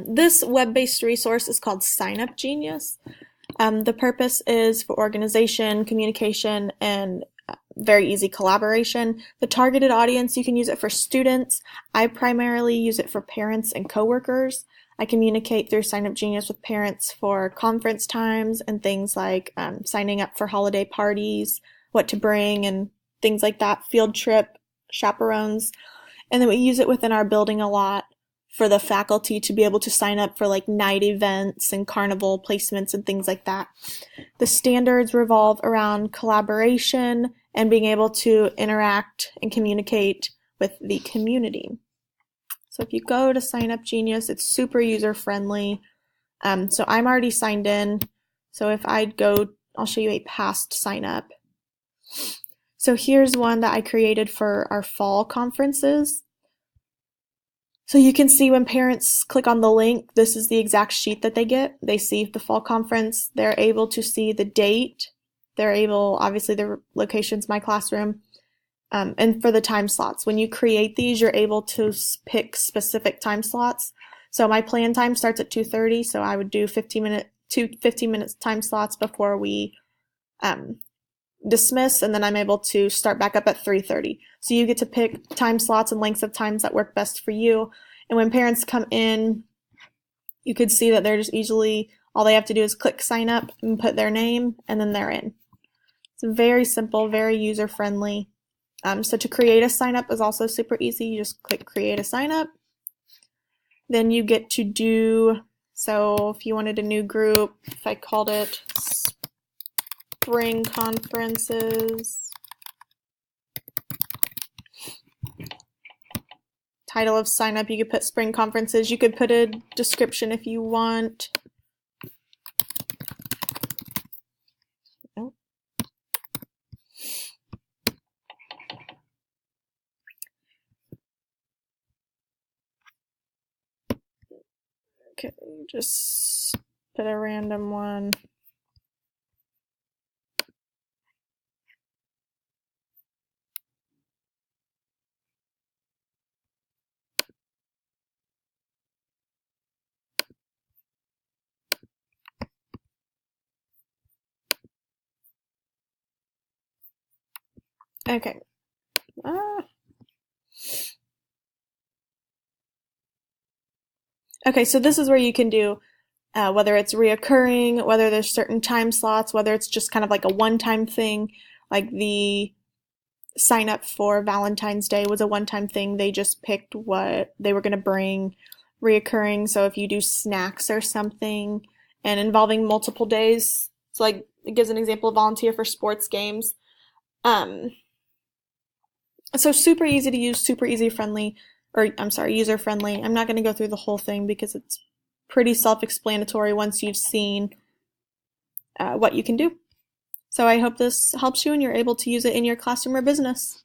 This web-based resource is called Signup Genius. The purpose is for organization, communication, and very easy collaboration. The targeted audience, you can use it for students. I primarily use it for parents and coworkers. I communicate through Signup Genius with parents for conference times and things like signing up for holiday parties, what to bring, and things like that, field trip, chaperones. And then we use it within our building a lot for the faculty to be able to sign up for like night events and carnival placements and things like that. The standards revolve around collaboration and being able to interact and communicate with the community. So if you go to Signup Genius, it's super user-friendly. So I'm already signed in. So if I go, I'll show you a past sign up. So here's one that I created for our fall conferences. So you can see when parents click on the link, this is the exact sheet that they get. They see the fall conference. They're able to see the date. They're able, obviously the location's my classroom. And for the time slots, when you create these, you're able to pick specific time slots. So my plan time starts at 2:30, so I would do 15 minutes time slots before we dismiss, and then I'm able to start back up at 3:30. So you get to pick time slots and lengths of times that work best for you. And when parents come in, you could see that they're just easily, all they have to do is click sign up and put their name, and then they're in. It's very simple, very user-friendly. So to create a sign up is also super easy. You just click create a sign up. Then you get to do, so if you wanted a new group, if I called it spring conferences, title of sign up, you could put spring conferences. You could put a description if you want. Okay, just put a random one. Okay. Okay, so this is where you can do whether it's reoccurring, whether there's certain time slots, whether it's just kind of like a one-time thing, like the sign up for Valentine's Day was a one-time thing. They just picked what they were going to bring. Reoccurring, so if you do snacks or something, and involving multiple days, it's like it gives an example of volunteer for sports games. So super easy to use, super user-friendly. I'm not going to go through the whole thing because it's pretty self-explanatory once you've seen what you can do. So I hope this helps you and you're able to use it in your classroom or business.